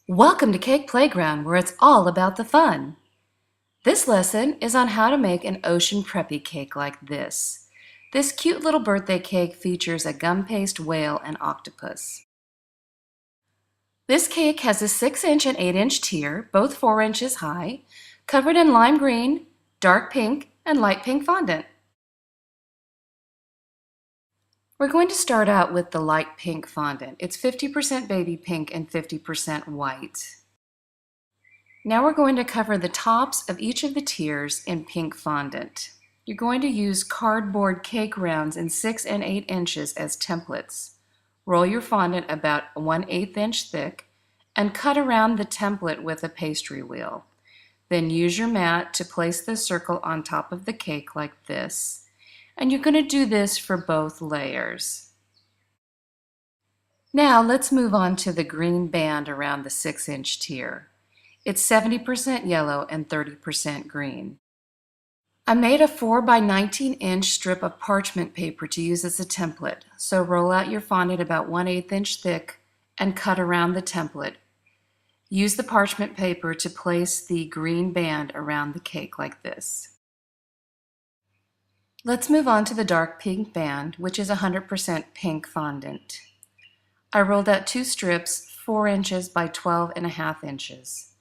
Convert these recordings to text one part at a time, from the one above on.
Welcome to Cake Playground, where it's all about the fun. This lesson is on how to make an Ocean Preppy cake like this. This cute little birthday cake features a gum paste whale and octopus. This cake has a 6-inch and 8-inch tier, both 4 inches high, covered in lime green, dark pink, and light pink fondant. We're going to start out with the light pink fondant. It's 50% baby pink and 50% white. Now we're going to cover the tops of each of the tiers in pink fondant. You're going to use cardboard cake rounds in 6 and 8 inches as templates. Roll your fondant about 1/8 inch thick and cut around the template with a pastry wheel. Then use your mat to place the circle on top of the cake like this. And you're going to do this for both layers. Now let's move on to the green band around the 6-inch tier. It's 70% yellow and 30% green. I made a 4 by 19 inch strip of parchment paper to use as a template, so roll out your fondant about 1/8 inch thick and cut around the template. Use the parchment paper to place the green band around the cake like this. Let's move on to the dark pink band, which is 100% pink fondant. I rolled out 2 strips 4 inches by 12.5 inches,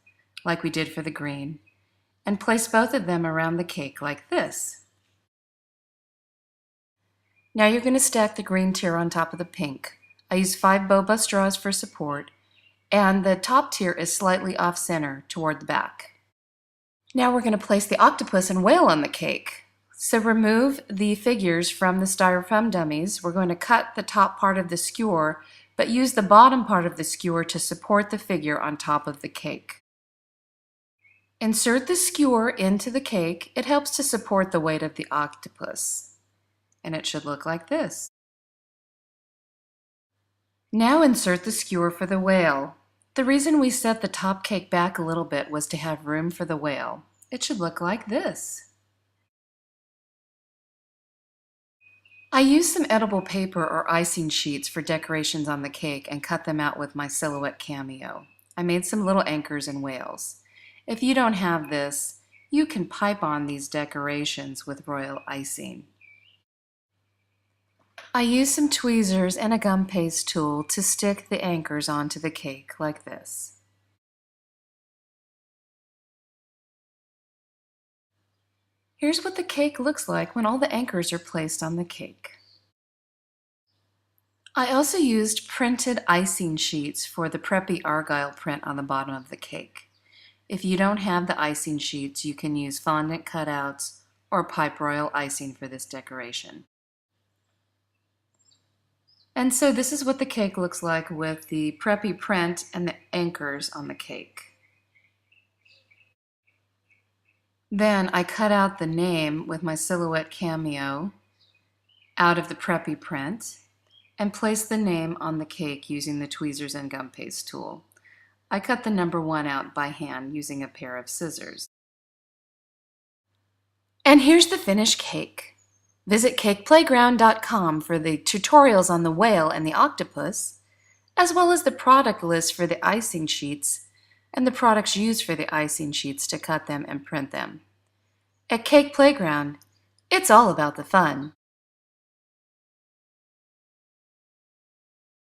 like we did for the green, and place both of them around the cake like this. Now you're going to stack the green tier on top of the pink. I used 5 Boba straws for support, and the top tier is slightly off-center toward the back. Now we're going to place the octopus and whale on the cake. So remove the figures from the styrofoam dummies. We're going to cut the top part of the skewer, but use the bottom part of the skewer to support the figure on top of the cake. Insert the skewer into the cake. It helps to support the weight of the octopus. And it should look like this. Now insert the skewer for the whale. The reason we set the top cake back a little bit was to have room for the whale. It should look like this. I used some edible paper or icing sheets for decorations on the cake and cut them out with my silhouette CAMEO. I made some little anchors and whales. If you don't have this, you can pipe on these decorations with royal icing. I used some tweezers and a gum paste tool to stick the anchors onto the cake like this. Here's what the cake looks like when all the anchors are placed on the cake. I also used printed icing sheets for the Preppy Argyle print on the bottom of the cake. If you don't have the icing sheets, you can use fondant cutouts or pipe royal icing for this decoration. And so this is what the cake looks like with the Preppy print and the anchors on the cake. Then I cut out the name with my silhouette CAMEO out of the Preppy print and placed the name on the cake using the tweezers and gum paste tool. I cut the number 1 out by hand using a pair of scissors. And here's the finished cake. Visit CakePlayGround.com for the tutorials on the whale and the octopus, as well as the product list for the icing sheets and the products used for the icing sheets to cut them and print them. At Cake Playground, it's all about the fun.